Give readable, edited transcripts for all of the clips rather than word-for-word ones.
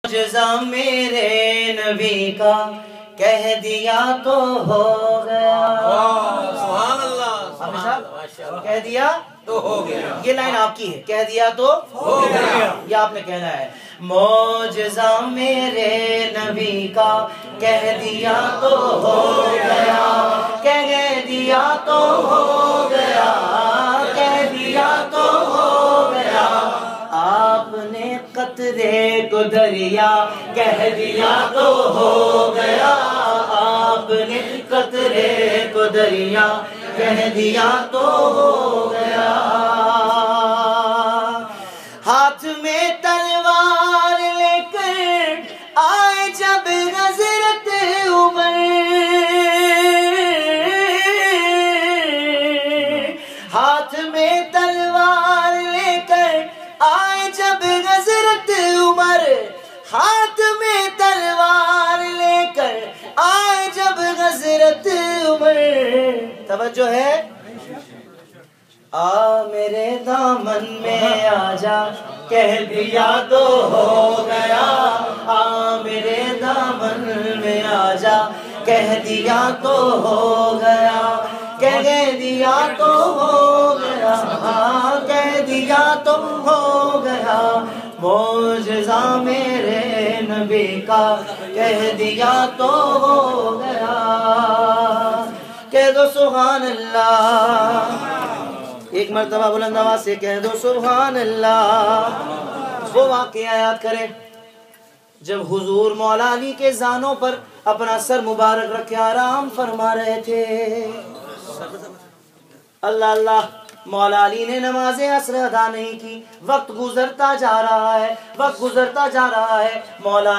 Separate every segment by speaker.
Speaker 1: معجزہ میرے نبی کا کہہ دیا تو ہو گیا.
Speaker 2: سبحان اللہ.
Speaker 1: کہہ دیا تو ہو گیا. یہ لائن آپ کی ہے. کہہ دیا تو ہو گیا. یہ آپ نے کہنا ہے. معجزہ میرے نبی کا کہہ دیا تو ہو گیا. کہہ دیا تو ہو گیا. کہہ دیا تو ہو گیا. آپ نے قطرے کو دریا کہہ دیا تو ہو گیا. آپ نے قطرے کو دریا کہہ دیا تو ہو گیا. ہاتھ میں تلوار لے کر آئے جب حضرت عمر. ہاتھ میں تلوار لے کر آئے جب حضرت عمر. ہاتھ میں تلوار لے کر آئے جب حضرت عمر. توجہ ہے. آ میرے دامن میں آ جا کہہ دیا تو ہو گیا. آ میرے دامن میں آ جا کہہ دیا تو ہو گیا. کہہ دیا تو ہو گیا. کہہ دیا تو ہو گیا. معجزہ میرے نبی کا کہہ دیا تو ہو گیا. کہہ دو سبحان اللہ. ایک مرتبہ بلند آواز سے کہہ دو سبحان اللہ. وہ واقعہ یاد کرے جب حضور مولا علی کے زانوں پر اپنا سر مبارک رکھے آرام فرما رہے تھے. اللہ اللہ. مولا علی نے نماز عصر ادا نہیں کی. وقت گزرتا جا رہا ہے. وقت گزرتا جا رہا ہے. مولا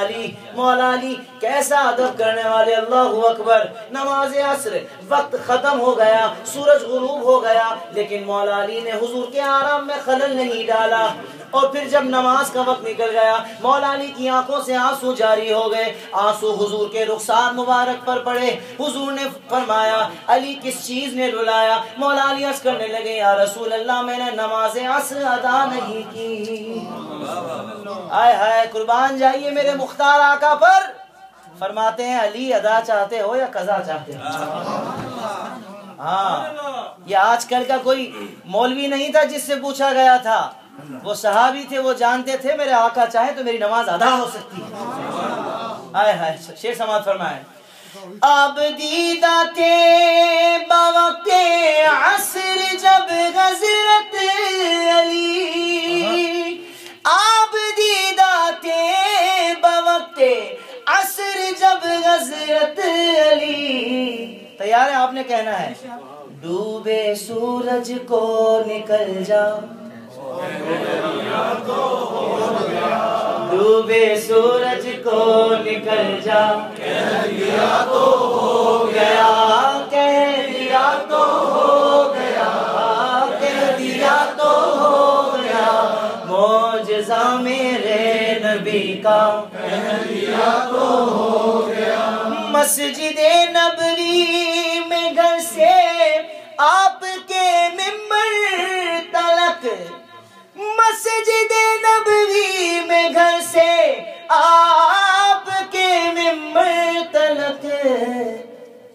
Speaker 1: علی کیسا ادب کرنے والے. اللہ اکبر. نماز عصر وقت ختم ہو گیا. سورج غروب ہو گیا. لیکن مولا علی نے حضور کے آرام میں خلل نہیں ڈالا. اور پھر جب نماز کا وقت نکل گیا مولا علی کی آنکھوں سے آنسو جاری ہو گئے. آنسو حضور کے رخسار مبارک پر پڑے. حضور نے فرمایا علی کس چیز نے رلایا؟ مولا علی عرض کرنے لگے یا رسول اللہ میں نے نماز عصر ادا نہیں کی. آئے ہائے قربان جائیے میرے مختار آقا پر. فرماتے ہیں علی ادا چاہتے ہو یا قضا چاہتے ہو؟ ہاں یہ آج کل کا کوئی مولوی نہیں تھا جس سے پوچھا گیا تھا. وہ صحابی تھے. وہ جانتے تھے میرے آقا چاہے تو میری نماز ادا ہو سکتی ہے. آئے ہائے شیر سماعت فرمائے. اب دیدہ تھے بوقت عصر جب حضرت علی. آپ دیدہ تھے بوقت عصر جب حضرت علی. تیار ہے؟ آپ نے کہنا ہے ڈوبے سورج کو نکل جا. ڈوبے سورج کو نکل جا کہہ دیا تو ہو گیا. کہہ دیا تو ہو گیا. کہہ دیا تو ہو گیا. معجزہ میرے نبی کا کہہ دیا تو ہو گیا. مسجد نبوی میں گھر سے آپ کے ممبر تلک. مسجد نبوی میں گھر سے آپ کے ممبر تلک.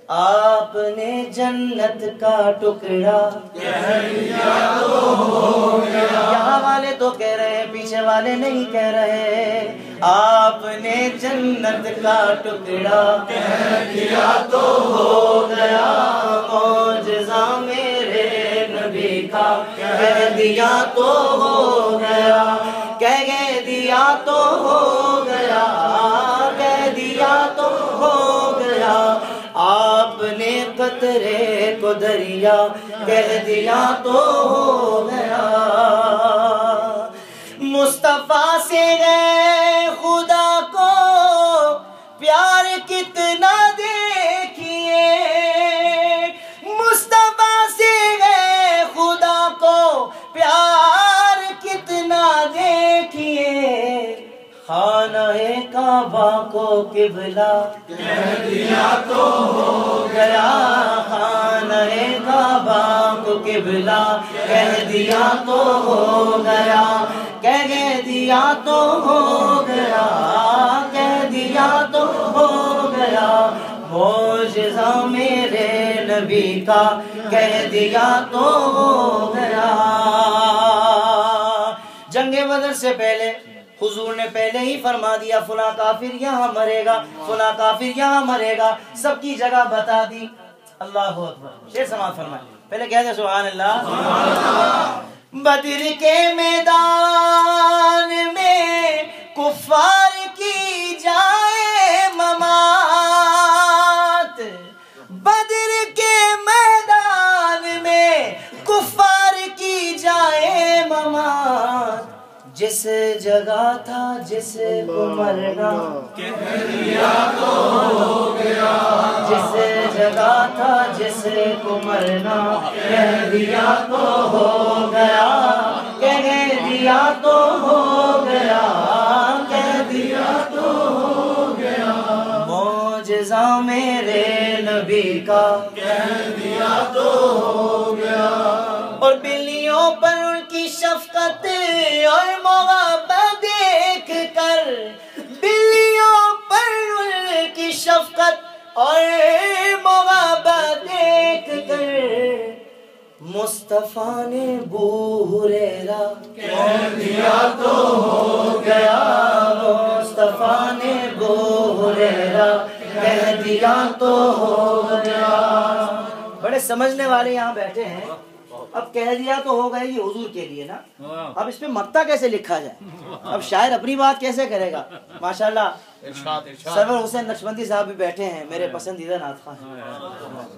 Speaker 1: آپ نے جنت کا ٹکڑا کہہ دیا تو ہو گیا. یہاں والے تو کہہ رہے ہیں پیچھے والے نہیں کہہ رہے. آپ نے جنت کا ٹکڑا کہہ دیا تو ہو گیا. معجزہ میرے نبی کا کہہ دیا تو ہو گیا. کہہ دیا تو ہو گیا. کہہ دیا تو ہو گیا. آپ نے قطرے کو دریا کہہ دیا تو ہو گیا. مصطفیٰ سے گئے خدا کو پیار کتنا دیکھیے. مصطفیٰ سے گئے خدا کو پیار کتنا دیکھیے. خانہ کعبہ کو قبلہ کہہ دیا تو ہو گیا. خانہ کعبہ کو قبلہ کہہ دیا تو ہو گیا. کہہ دیا تو ہو گیا. معجزہ میرے نبی کا کہہ دیا تو ہو گیا۔ جنگ بدر سے پہلے حضور نے پہلے ہی فرما دیا فلاں کافر یہاں مرے گا، فلاں کافر یہاں مرے گا، سب کی جگہ بتا دی۔ اللہ اکبر، شیر سماعت فرمائے، پہلے کہہ دیں سبحان اللہ۔ بدر کے میدان میں کفار کی جائے ممات، بدر کے میدان میں کفار کی جائے ممات، جس جگہ تھا جس کو مرنا کہہ دیا تو ہو گیا، جس جگہ تھا جس کو مرنا کہہ دیا تو ہو گیا، کہہ دیا تو ہو گیا، کہہ دیا تو ہو گیا۔ معجزہ میرے نبی کا کہہ دیا تو ہو گیا۔ اور بلیوں پر ان کی شفقت اور محبت دیکھ کر، بلیوں پر ان کی شفقت اور محبت دیکھ کر، مصطفیٰ نے بو ہریرہ کہہ دیا تو ہو گیا، مصطفیٰ نے بو ہریرہ کہہ دیا تو ہو گیا۔ بڑے سمجھنے والے یہاں بیٹھے ہیں، اب کہہ دیا تو ہو گیا یہ حضور کے لیے نا، اب اس پہ مقطع کیسے لکھا جائے، اب شاعر اپنی بات کیسے کرے گا۔ ماشاءاللہ سرور حسین نقشبندی صاحب بھی بیٹھے ہیں، میرے پسندیدہ نعت خواں ہیں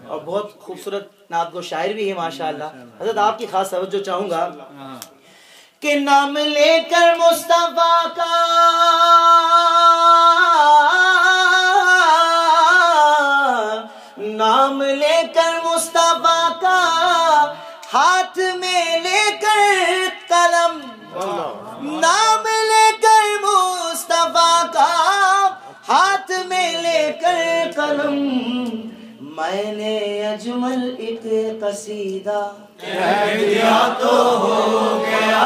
Speaker 1: اور بہت خوبصورت نعت گو شاعر بھی ہیں ماشاءاللہ۔ حضرت آپ کی خاص توجہ چاہوں گا کہ نام لے کر مصطفیٰ کا نام لے کر مصطفیٰ کا ہاتھ میں لے کر قلم، نام لے کر مصطفیٰ کا ہاتھ میں لے کر قلم، میں نے اجمل ایک قصیدہ کہہ دیا تو ہو گیا،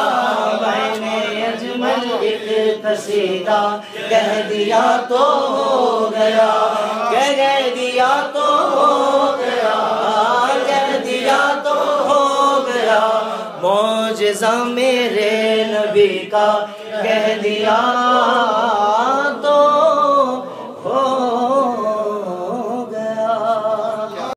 Speaker 1: میں نے اجمل ایک قصیدہ کہہ دیا تو ہو گیا، کہہ دیا تو ہو گیا، کہہ دیا تو ہو گیا۔ معجزہ میرے نبی کا کہہ دیا